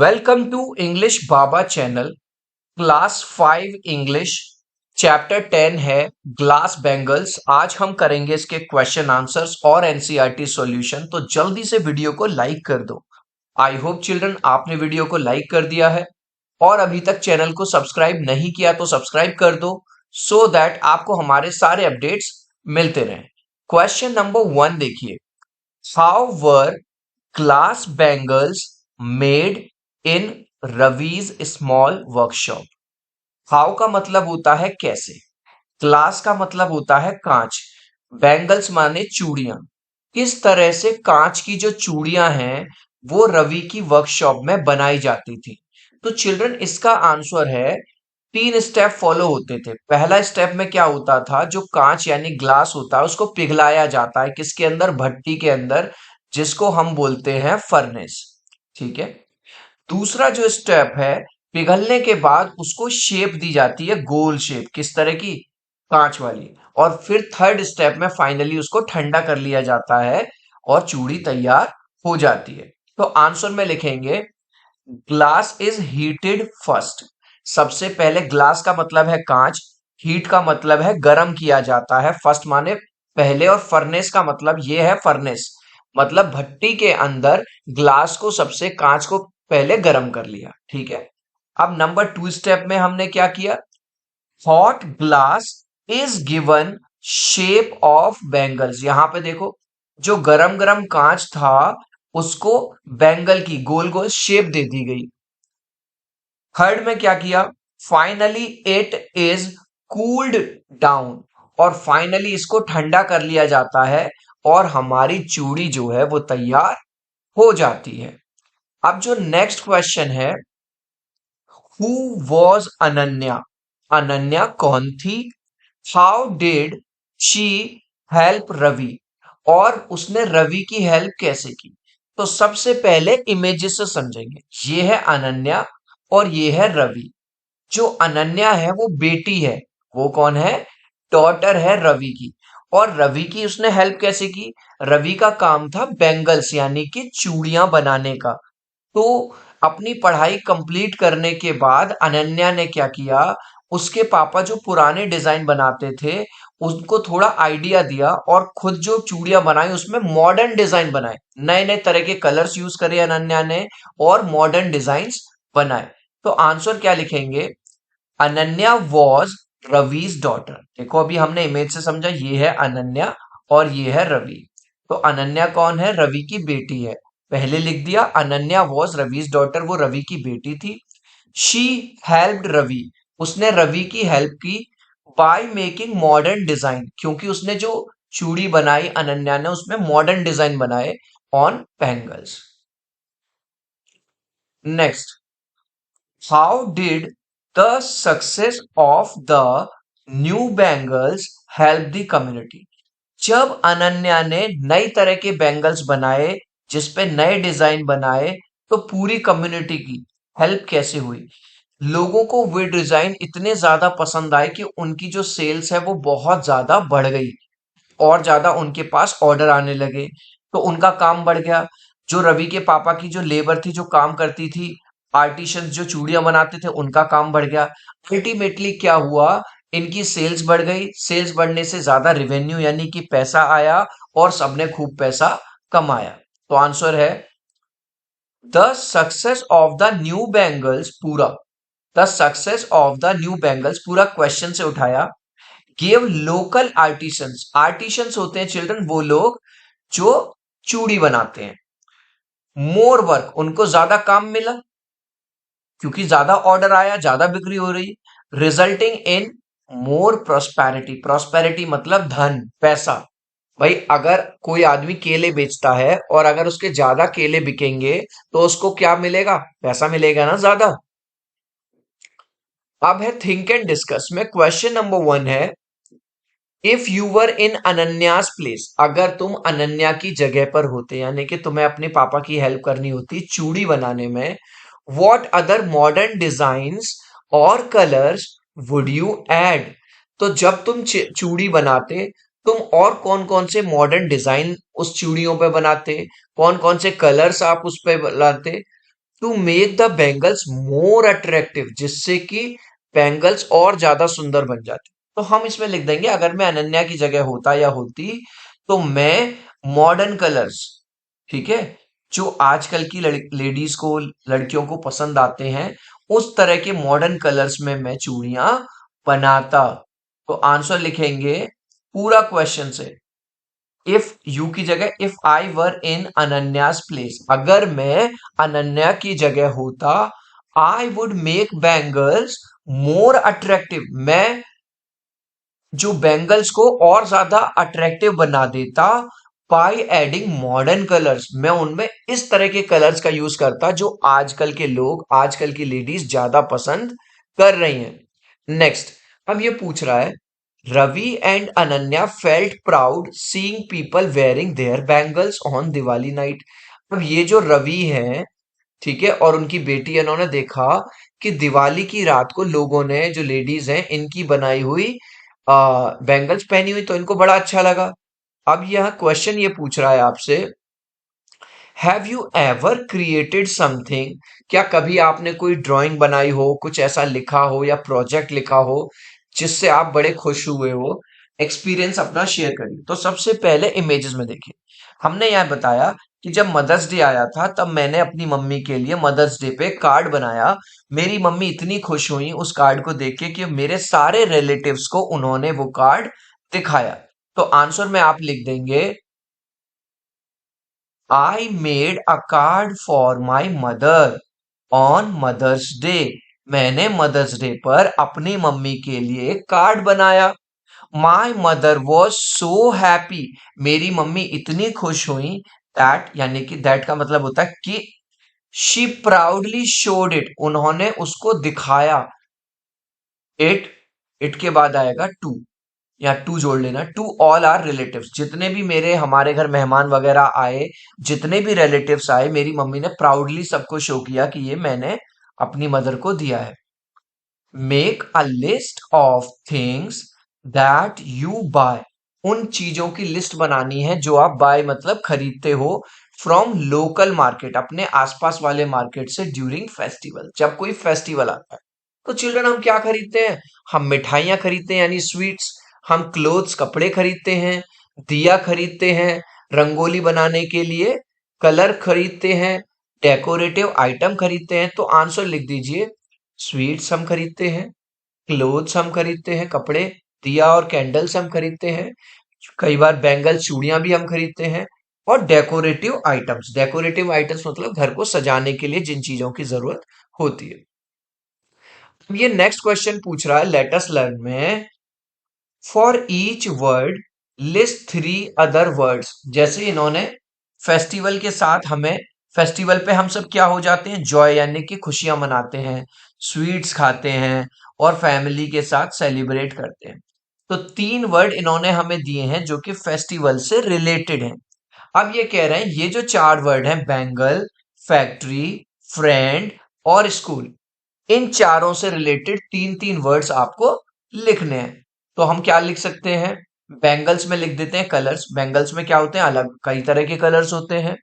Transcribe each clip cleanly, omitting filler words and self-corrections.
Welcome to English Baba channel. Class 5 English chapter 10 है glass bangles. आज हम करेंगे इसके क्वेश्चन आंसर्स और एनसीईआरटी सॉल्यूशन। तो जल्दी से वीडियो को लाइक कर दो। आई होप चिल्ड्रन आपने वीडियो को लाइक कर दिया है और अभी तक चैनल को सब्सक्राइब नहीं किया तो सब्सक्राइब कर दो सो दैट आपको हमारे सारे अपडेट्स मिलते रहें। क्वेश्चन नंबर 1 देखिए, how were glass bangles made in Ravi's small workshop. How का मतलब होता है कैसे, ग्लास का मतलब होता है कांच, बैंगल्स माने चूड़ियां। किस तरह से कांच की जो चूड़ियां हैं वो रवि की वर्कशॉप में बनाई जाती थी। तो चिल्ड्रन इसका आंसर है, 3 स्टेप फॉलो होते थे। पहला स्टेप में क्या होता था, जो कांच यानी ग्लास होता है उसको पिघलाया जाता है किसके अंदर, भट्टी के अंदर, जिसको हम बोलते हैं फर्नेस। ठीक है। दूसरा जो स्टेप है, पिघलने के बाद उसको शेप दी जाती है, गोल शेप, किस तरह की, कांच वाली। और फिर थर्ड स्टेप में फाइनली उसको ठंडा कर लिया जाता है और चूड़ी तैयार हो जाती है। तो आंसर में लिखेंगे, ग्लास इज हीटेड फर्स्ट। सबसे पहले ग्लास का मतलब है कांच, हीट का मतलब है गर्म किया जाता है, फर्स्ट माने पहले, और फर्नेस का मतलब ये है, फर्नेस मतलब भट्टी के अंदर ग्लास को, सबसे कांच को पहले गर्म कर लिया। ठीक है। अब नंबर 2 स्टेप में हमने क्या किया, hot glass is given shape of bangles. यहां पे देखो, जो गरम गरम कांच था उसको बैंगल की गोल गोल शेप दे दी गई। थर्ड में क्या किया, finally it is cooled down, और फाइनली इसको ठंडा कर लिया जाता है और हमारी चूड़ी जो है वो तैयार हो जाती है। अब जो नेक्स्ट क्वेश्चन है, हु वॉज अनन्या। अनन्या कौन थी, how did she help Ravi, और उसने रवि की हेल्प कैसे की। तो सबसे पहले इमेजेस से समझेंगे। ये है अनन्या और ये है रवि। जो अनन्या है वो बेटी है, वो कौन है, डॉटर है रवि की। और रवि की उसने हेल्प कैसे की, रवि का काम था बैंगल्स यानी कि चूड़ियां बनाने का। तो अपनी पढ़ाई कंप्लीट करने के बाद अनन्या ने क्या किया, उसके पापा जो पुराने डिजाइन बनाते थे उनको थोड़ा आइडिया दिया और खुद जो चूड़ियां बनाई उसमें मॉडर्न डिजाइन बनाए, नए नए तरह के कलर्स यूज करे अनन्या ने और मॉडर्न डिजाइन्स बनाए। तो आंसर क्या लिखेंगे, अनन्या वॉज रवीज डॉटर। देखो अभी हमने इमेज से समझा, ये है अनन्या और ये है रवि। तो अनन्या कौन है, रवि की बेटी है। पहले लिख दिया अनन्या वॉज रवीज डॉटर, वो रवि की बेटी थी। शी हेल्प्ड रवि, उसने रवि की हेल्प की, बाय मेकिंग मॉडर्न डिजाइन, क्योंकि उसने जो चूड़ी बनाई अनन्या ने उसमें मॉडर्न डिजाइन बनाए on bangles. Next, how did the success of the new bangles help the community. जब अनन्या ने नई तरह के बैंगल्स बनाए जिसपे नए डिजाइन बनाए, तो पूरी कम्युनिटी की हेल्प कैसे हुई। लोगों को वे डिजाइन इतने ज्यादा पसंद आए कि उनकी जो सेल्स है वो बहुत ज्यादा बढ़ गई और ज्यादा उनके पास ऑर्डर आने लगे, तो उनका काम बढ़ गया। जो रवि के पापा की जो लेबर थी जो काम करती थी, आर्टिशियंस जो चूड़ियां बनाते थे, उनका काम बढ़ गया। अल्टीमेटली क्या हुआ, इनकी सेल्स बढ़ गई, सेल्स बढ़ने से ज्यादा रेवेन्यू यानी कि पैसा आया और सबने खूब पैसा कमाया। तो आंसर है, the success of the new bangles, पूरा the success of the new bangles पूरा क्वेश्चन से उठाया, गिव लोकल आर्टिशंस। आर्टिशंस होते हैं चिल्ड्रन वो लोग जो चूड़ी बनाते हैं, मोर वर्क, उनको ज्यादा काम मिला क्योंकि ज्यादा ऑर्डर आया, ज्यादा बिक्री हो रही, resulting in more prosperity. Prosperity मतलब धन, पैसा। भाई अगर कोई आदमी केले बेचता है और अगर उसके ज्यादा केले बिकेंगे तो उसको क्या मिलेगा, पैसा मिलेगा ना ज्यादा। अब है थिंक एंड डिस्कस में। क्वेश्चन नंबर 1 है, if you were in Ananya's place, अगर तुम अनन्या की जगह पर होते, यानी कि तुम्हें अपने पापा की हेल्प करनी होती चूड़ी बनाने में, व्हाट अदर मॉडर्न डिजाइन्स और कलर्स वुड यू ऐड। तो जब तुम चूड़ी बनाते, तुम और कौन कौन से मॉडर्न डिजाइन उस चूड़ियों पे बनाते, कौन कौन से कलर्स आप उस पे लाते, to make the bangles more attractive, जिससे कि बैंगल्स और ज्यादा सुंदर बन जाते। तो हम इसमें लिख देंगे, अगर मैं अनन्या की जगह होता या होती तो मैं मॉडर्न कलर्स, ठीक है, जो आजकल की लेडीज को, लड़कियों को पसंद आते हैं, उस तरह के मॉडर्न कलर्स में मैं चूड़ियां बनाता। तो आंसर लिखेंगे पूरा क्वेश्चन से, इफ यू की जगह if I were in Ananya's place, अगर मैं अनन्या की जगह होता, I would make bangles more attractive, मैं जो बैंगल्स को और ज्यादा अट्रैक्टिव बना देता बाय एडिंग मॉडर्न कलर्स, मैं उनमें इस तरह के कलर्स का यूज करता जो आजकल के लोग, आजकल की लेडीज ज्यादा पसंद कर रही हैं। नेक्स्ट, अब ये पूछ रहा है, Ravi and Ananya felt proud seeing people wearing their bangles on Diwali night. अब ये जो रवि है, ठीक है, और उनकी बेटी है, उन्होंने देखा कि दिवाली की रात को लोगों ने, जो लेडीज हैं, इनकी बनाई हुई बैंगल्स पहनी हुई, तो इनको बड़ा अच्छा लगा। अब यह क्वेश्चन ये पूछ रहा है आपसे, have you ever created something, क्या कभी आपने कोई ड्राइंग बनाई हो, कुछ ऐसा लिखा हो या प्रोजेक्ट लिखा हो जिससे आप बड़े खुश हुए हो, एक्सपीरियंस अपना शेयर करिए। तो सबसे पहले इमेजेस में देखिए, हमने यह बताया कि जब मदर्स डे आया था तब मैंने अपनी मम्मी के लिए मदर्स डे पे कार्ड बनाया। मेरी मम्मी इतनी खुश हुई उस कार्ड को देख के कि मेरे सारे रिलेटिव्स को उन्होंने वो कार्ड दिखाया। तो आंसर में आप लिख देंगे, I made a card for my mother on mother's day, मैंने मदर्स डे पर अपनी मम्मी के लिए कार्ड बनाया। My mother was so happy, मेरी मम्मी इतनी खुश हुई, दैट, यानी कि दैट का मतलब होता है कि शी प्राउडली शोड इट, उन्होंने उसको दिखाया। इट, इट के बाद आएगा टू, या टू जोड़ लेना, टू ऑल आर रिलेटिव्स, जितने भी मेरे, हमारे घर मेहमान वगैरह आए, जितने भी रिलेटिव्स आए, मेरी मम्मी ने प्राउडली सबको शो किया कि ये मैंने अपनी मदर को दिया है। Make a list of things that you buy, उन चीजों की लिस्ट बनानी है जो आप बाय मतलब खरीदते हो, फ्रॉम लोकल मार्केट, अपने आसपास वाले मार्केट से, ड्यूरिंग फेस्टिवल, जब कोई फेस्टिवल आता है। तो चिल्ड्रन, हम क्या खरीदते हैं? हम मिठाइयां खरीदते हैं, यानी स्वीट्स, हम क्लोथ्स, कपड़े खरीदते हैं, दिया खरीदते हैं रंगोली बनाने के लिए, कलर खरीदते हैं, डेकोरेटिव आइटम खरीदते हैं। तो आंसर लिख दीजिए, स्वीट्स हम खरीदते हैं, क्लोथ्स हम खरीदते हैं, कपड़े, दिया और कैंडल्स हम खरीदते हैं, कई बार बैंगल चूड़ियां भी हम खरीदते हैं, और डेकोरेटिव आइटम्स, डेकोरेटिव आइटम्स मतलब घर को सजाने के लिए जिन चीजों की जरूरत होती है। अब ये नेक्स्ट क्वेश्चन पूछ रहा है, लेट अस लर्न में, for each word list three other words. जैसे इन्होंने फेस्टिवल के साथ हमें, फेस्टिवल पे हम सब क्या हो जाते हैं, जॉय, यानी कि खुशियां मनाते हैं, स्वीट्स खाते हैं और फैमिली के साथ सेलिब्रेट करते हैं। तो तीन वर्ड इन्होंने हमें दिए हैं जो कि फेस्टिवल से रिलेटेड हैं। अब ये कह रहे हैं ये जो चार वर्ड हैं, बैंगल, फैक्ट्री, फ्रेंड और स्कूल, इन चारों से रिलेटेड तीन तीन वर्ड्स आपको लिखने हैं। तो हम क्या लिख सकते हैं? बैंगल्स में लिख देते हैं कलर्स, बैंगल्स में क्या होते हैं, अलग कई तरह के कलर्स होते हैं,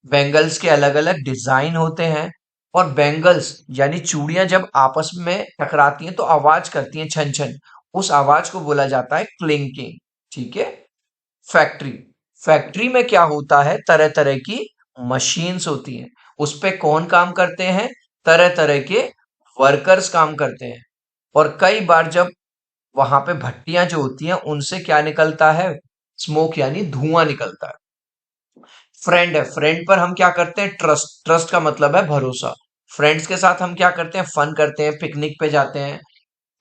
बैंगल्स के अलग अलग डिजाइन होते हैं, और बैंगल्स यानी चूड़ियां जब आपस में टकराती हैं तो आवाज करती हैं, छन छन, उस आवाज को बोला जाता है क्लिंकिंग। ठीक है। फैक्ट्री, फैक्ट्री में क्या होता है, तरह तरह की मशीन्स होती हैं, उस पे कौन काम करते हैं, तरह तरह के वर्कर्स काम करते हैं, और कई बार जब वहां पे भट्टियां जो होती हैं उनसे क्या निकलता है, स्मोक यानी धुआं निकलता है। फ्रेंड है, फ्रेंड पर हम क्या करते हैं, ट्रस्ट, ट्रस्ट का मतलब है भरोसा, फ्रेंड्स के साथ हम क्या करते हैं, फन करते हैं, पिकनिक पे जाते हैं,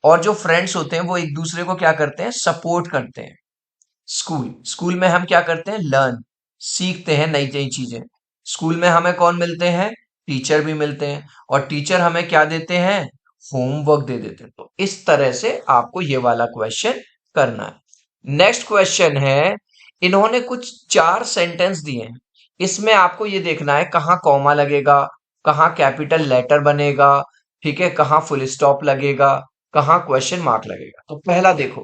और जो फ्रेंड्स होते हैं वो एक दूसरे को क्या करते हैं, सपोर्ट करते हैं। स्कूल, स्कूल में हम क्या करते हैं, लर्न, सीखते हैं नई नई चीजें। स्कूल में हमें कौन मिलते हैं, टीचर भी मिलते हैं, और टीचर हमें क्या देते हैं, होमवर्क दे देते हैं। तो इस तरह से आपको ये वाला क्वेश्चन करना है। नेक्स्ट क्वेश्चन है, इन्होंने कुछ चार सेंटेंस दिए हैं, इसमें आपको ये देखना है कहाँ कॉमा लगेगा, कहाँ कैपिटल लेटर बनेगा, ठीक है, कहाँ फुल स्टॉप लगेगा, कहाँ क्वेश्चन मार्क लगेगा। तो पहला देखो,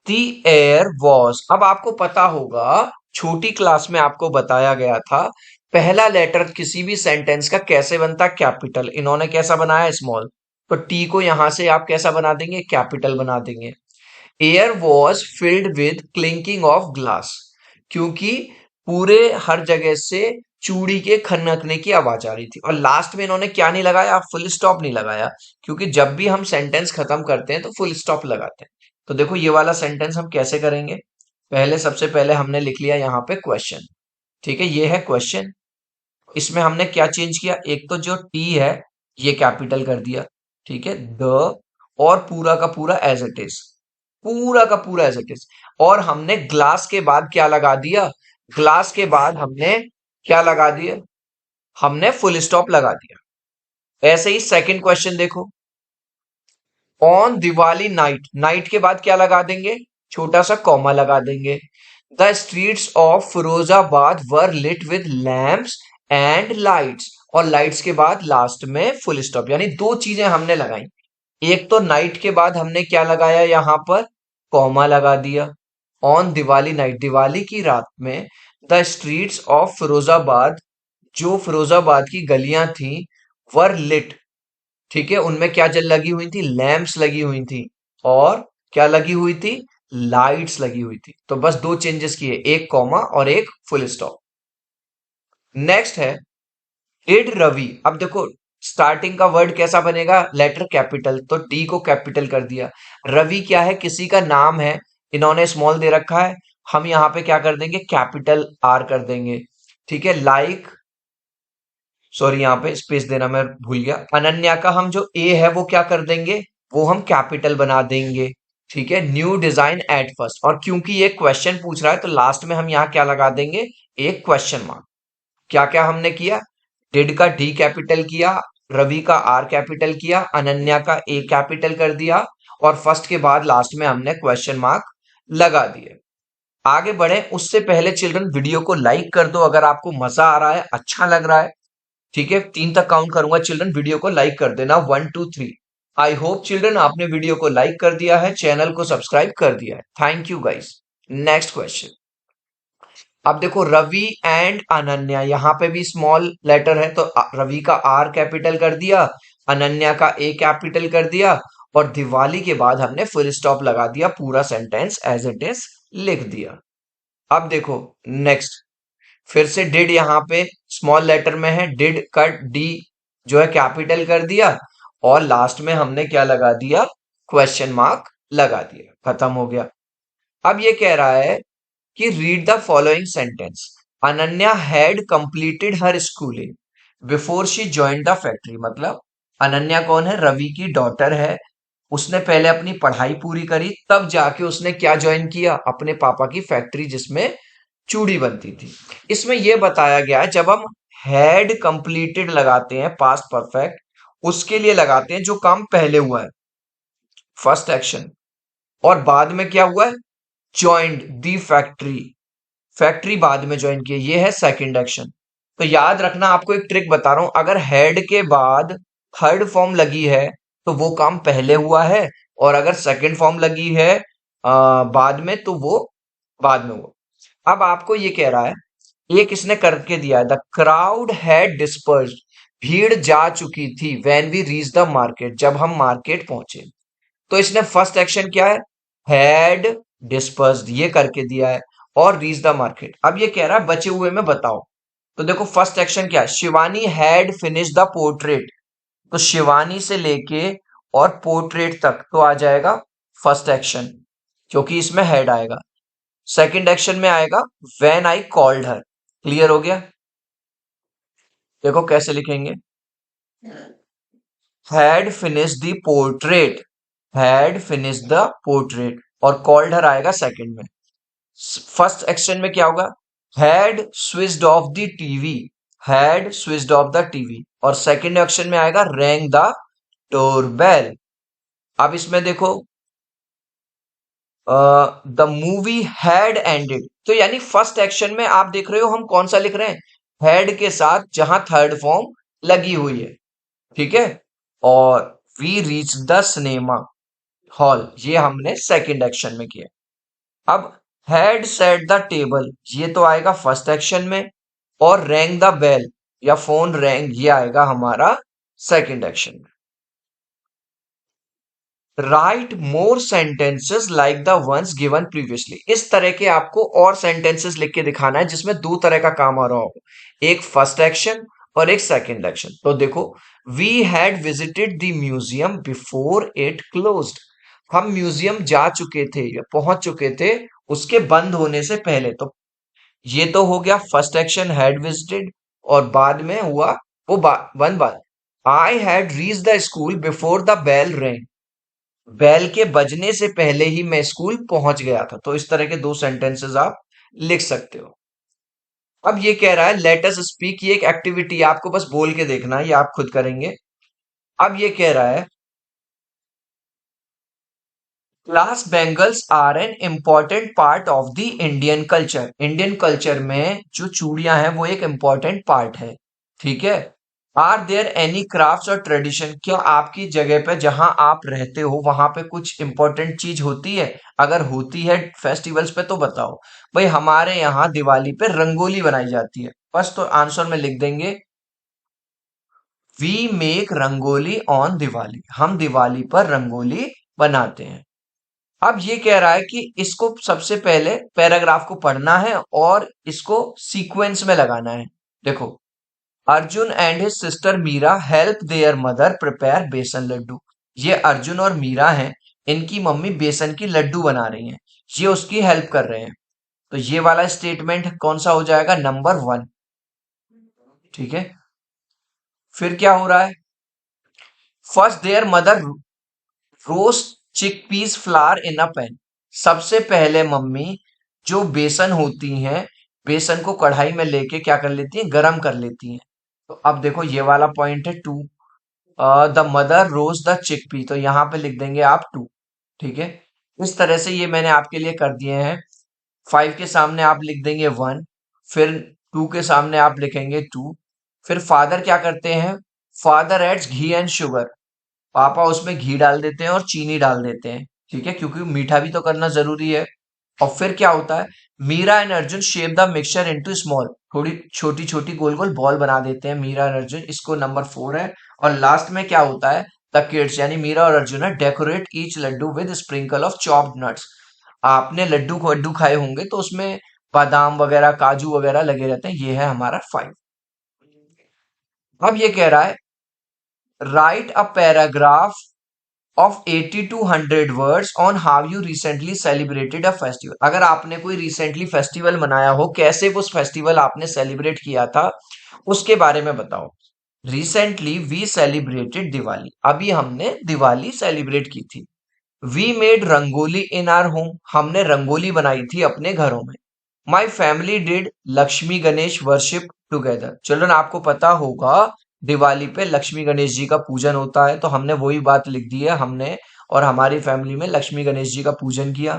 दी एयर वॉज, अब आपको पता होगा छोटी क्लास में आपको बताया गया था पहला लेटर किसी भी सेंटेंस का कैसे बनता है? कैपिटल। इन्होंने कैसा बनाया? स्मॉल। तो टी को यहां से आप कैसा बना देंगे? कैपिटल बना देंगे। Air was filled with clinking of glass, क्योंकि पूरे हर जगह से चूड़ी के खनकने की आवाज आ रही थी। और लास्ट में इन्होंने क्या नहीं लगाया? फुल स्टॉप नहीं लगाया, क्योंकि जब भी हम सेंटेंस खत्म करते हैं तो फुल स्टॉप लगाते हैं। तो देखो ये वाला सेंटेंस हम कैसे करेंगे? सबसे पहले हमने लिख लिया यहाँ पे क्वेश्चन। ठीक है, ये है क्वेश्चन। इसमें हमने क्या चेंज किया? एक तो जो टी है ये कैपिटल कर दिया, ठीक है, द, और पूरा का पूरा एज इट इज, पूरा का पूरा एज इट इज। और हमने ग्लास के बाद क्या लगा दिया? ग्लास के बाद हमने क्या लगा दिया? हमने फुल स्टॉप लगा दिया। ऐसे ही सेकंड क्वेश्चन देखो। ऑन दिवाली नाइट, नाइट के बाद क्या लगा देंगे? छोटा सा कॉमा लगा देंगे। The streets of Firozabad were lit with lamps and lights, और लाइट्स के बाद लास्ट में फुल स्टॉप, यानी दो चीजें हमने लगाई। एक तो नाइट के बाद हमने क्या लगाया? यहां पर कॉमा लगा दिया। ऑन दिवाली नाइट, दिवाली की रात में, द स्ट्रीट्स ऑफ फिरोजाबाद, जो फिरोजाबाद की गलियां थी, वर लिट, ठीक है, उनमें क्या जल लगी हुई थी? लैंप्स लगी हुई थी। और क्या लगी हुई थी? लाइट्स लगी हुई थी। तो बस दो चेंजेस किए, एक कॉमा और एक फुल स्टॉप। नेक्स्ट है डिड रवि। अब देखो स्टार्टिंग का वर्ड कैसा बनेगा? लेटर कैपिटल, तो डी को कैपिटल कर दिया। रवि क्या है? किसी का नाम है, इन्होंने स्मॉल दे रखा है, हम यहां पे क्या कर देंगे? कैपिटल आर कर देंगे। ठीक है, लाइक, सॉरी यहाँ पे स्पेस देना मैं भूल गया। अनन्या का हम जो ए है वो क्या कर देंगे? वो हम कैपिटल बना देंगे। ठीक है, न्यू डिजाइन एट फर्स्ट, और क्योंकि ये क्वेश्चन पूछ रहा है तो लास्ट में हम यहाँ क्या लगा देंगे? एक क्वेश्चन मार्क। क्या क्या हमने किया? डिड का डी कैपिटल किया, रवि का आर कैपिटल किया, अनन्या का ए कैपिटल कर दिया, और फर्स्ट के बाद लास्ट में हमने क्वेश्चन मार्क लगा दिए। आगे बढ़े उससे पहले चिल्ड्रन वीडियो को लाइक कर दो अगर आपको मजा आ रहा है, अच्छा लग रहा है। ठीक है, 3 तक काउंट करूंगा, चिल्ड्रन वीडियो को लाइक कर देना, 1 2 3। आई होप चिल्ड्रन आपने वीडियो को लाइक कर दिया है, चैनल को सब्सक्राइब कर दिया है। Thank you guys. Next question. अब देखो रवि एंड अनन्या, यहां पे भी स्मॉल लेटर है, तो रवि का आर कैपिटल कर दिया, अनन्या का ए कैपिटल कर दिया, और दिवाली के बाद हमने फुल स्टॉप लगा दिया, पूरा सेंटेंस एज इट इज लिख दिया। अब देखो नेक्स्ट, फिर से डिड यहां पे स्मॉल लेटर में है, डिड का डी जो है कैपिटल कर दिया, और लास्ट में हमने क्या लगा दिया? क्वेश्चन मार्क लगा दिया, खत्म हो गया। अब ये कह रहा है कि read the following sentence. Ananya had completed her schooling before she joined the factory. मतलब अनन्या कौन है? रवि की डॉटर है। उसने पहले अपनी पढ़ाई पूरी करी, तब जाके उसने क्या ज्वाइन किया? अपने पापा की फैक्ट्री जिसमें चूड़ी बनती थी। इसमें यह बताया गया है जब हम हैड कंप्लीटेड लगाते हैं पास्ट परफेक्ट, उसके लिए लगाते हैं जो काम पहले हुआ है, फर्स्ट एक्शन, और बाद में क्या हुआ है? ज्वाइंट दी फैक्ट्री, फैक्ट्री बाद में ज्वाइन किया, ये है सेकंड एक्शन। तो याद रखना, आपको एक ट्रिक बता रहा हूं, अगर हेड के बाद थर्ड फॉर्म लगी है तो वो काम पहले हुआ है, और अगर सेकंड फॉर्म लगी है बाद में, तो वो बाद में हुआ। अब आपको ये कह रहा है, ये किसने करके दिया है? द क्राउड हैड डिस्पर्स्ड, भीड़ जा चुकी थी, when we reach the market, जब हम मार्केट पहुंचे। तो इसने फर्स्ट एक्शन क्या है? हैड डिस्पर्स्ड, ये करके दिया है, और रीच द मार्केट। अब ये कह रहा है बचे हुए में बताओ। तो देखो फर्स्ट एक्शन क्या है? Shivani had finish the portrait, तो शिवानी से लेके और पोर्ट्रेट तक तो आ जाएगा फर्स्ट एक्शन, क्योंकि इसमें हेड आएगा। सेकंड एक्शन में आएगा when I called her. Clear हो गया? देखो कैसे लिखेंगे, had finish the portrait, had finish the portrait, और कॉल्ड हर आएगा सेकंड में। फर्स्ट एक्शन में क्या होगा? Had switched off the TV, had switched off the TV, और सेकंड एक्शन में आएगा रैंग द डोरबेल। अब इसमें देखो द मूवी हैड एंडेड, तो यानी फर्स्ट एक्शन में आप देख रहे हो हम कौन सा लिख रहे हैं? हैड के साथ जहां थर्ड फॉर्म लगी हुई है। ठीक है, और we reach the cinema hall, ये हमने सेकंड एक्शन में किया। अब हैड सेट द टेबल, ये तो आएगा फर्स्ट एक्शन में, और रैंग द बेल या फोन रैंग, ये आएगा हमारा सेकंड एक्शन में। Right more sentences like the ones given previously, इस तरह के आपको और सेंटेंसेस लिख के दिखाना है जिसमें दो तरह का काम आ रहा हो, एक फर्स्ट एक्शन और एक सेकंड एक्शन। तो देखो, we had visited the museum before it closed, हम म्यूजियम जा चुके थे या पहुंच चुके थे उसके बंद होने से पहले। तो ये तो हो गया फर्स्ट एक्शन हैड विजिटेड, और बाद में हुआ वो वन बार, I had reach the school before the bell rang, bell के बजने से पहले ही मैं स्कूल पहुंच गया था। तो इस तरह के दो सेंटेंसेस आप लिख सकते हो। अब ये कह रहा है लेट अस स्पीक, ये एक एक्टिविटी आपको बस बोल के देखना है, ये आप खुद करेंगे। अब ये कह रहा है glass bangles are an important part of the Indian culture, Indian culture में जो चूड़ियां हैं वो एक इंपॉर्टेंट पार्ट है, ठीक है। आर देयर एनी क्राफ्ट्स और ट्रेडिशन, क्या आपकी जगह पे जहां आप रहते हो वहां पे कुछ इंपॉर्टेंट चीज होती है? अगर होती है फेस्टिवल्स पे तो बताओ। भाई हमारे यहाँ दिवाली पे रंगोली बनाई जाती है, बस तो आंसर में लिख देंगे we make rangoli on Diwali, हम दिवाली पर रंगोली बनाते हैं। अब ये कह रहा है कि इसको सबसे पहले पैराग्राफ को पढ़ना है और इसको सीक्वेंस में लगाना है। देखो, Arjun and his sister Meera help their mother prepare besan laddoo, ये अर्जुन और मीरा हैं, इनकी मम्मी बेसन की लड्डू बना रही हैं, ये उसकी हेल्प कर रहे हैं। तो ये वाला स्टेटमेंट कौन सा हो जाएगा? नंबर वन, ठीक है। फिर क्या हो रहा है? First there mother roast chickpeas flower in a pan, सबसे पहले मम्मी जो बेसन होती हैं, बेसन को कढ़ाई में लेके क्या कर लेती हैं? गरम कर लेती हैं। तो अब देखो ये वाला पॉइंट है two, the mother roasts the chickpea, तो यहाँ पे लिख देंगे आप टू, ठीक है। इस तरह से ये मैंने आपके लिए कर दिए हैं। फाइव के सामने आप लिख देंगे वन, फिर टू के सामने आप लिखेंगे टू। फिर फादर क्या करते हैं? Father adds ghee and sugar, papa उसमें घी डाल देते हैं और चीनी डाल देते हैं, ठीक है, क्योंकि मीठा भी तो करना जरूरी है। और फिर क्या होता है? Meera and Arjun shape the mixture into small, थोड़ी छोटी छोटी गोल गोल बॉल बना देते हैं मीरा एंड अर्जुन, इसको नंबर फोर है। और लास्ट में क्या होता है? द किड्स यानी मीरा और अर्जुन है decorate each laddoo with sprinkle of chopped nuts, आपने लड्डू को लड्डू खाए होंगे तो उसमें बादाम वगैरह काजू वगैरह लगे रहते हैं। ये है हमारा फाइव। अब ये कह रहा है right a paragraph of 80 to 100 words on how you recently celebrated a festival, अगर आपने कोई रिसेंटली फेस्टिवल मनाया हो, कैसे उस फेस्टिवल आपने सेलिब्रेट किया था उसके बारे में बताओ। रिसेंटली वी सेलिब्रेटेड दिवाली, अभी हमने दिवाली सेलिब्रेट की थी। We made rangoli in our home, हमने रंगोली बनाई थी अपने घरों में। My family did Lakshmi Ganesh worship together, children आपको पता होगा दिवाली पे लक्ष्मी गणेश जी का पूजन होता है, तो हमने वही बात लिख दी है, हमने और हमारी फैमिली में लक्ष्मी गणेश जी का पूजन किया।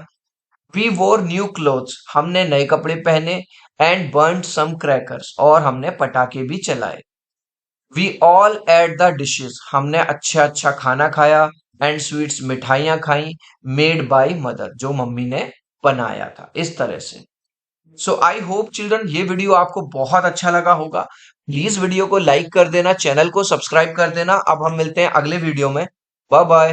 वी वोर न्यू क्लोथ्स, हमने नए कपड़े पहने। एंड बर्न सम क्रैकर्स, और हमने पटाखे भी चलाए। We all ate the dishes, हमने अच्छा अच्छा खाना खाया। एंड स्वीट्स, मिठाइयां खाई। मेड बाय मदर, जो मम्मी ने बनाया था, इस तरह से। सो आई होप चिल्ड्रन ये वीडियो आपको बहुत अच्छा लगा होगा। प्लीज वीडियो को लाइक कर देना, चैनल को सब्सक्राइब कर देना। अब हम मिलते हैं अगले वीडियो में। Bye bye.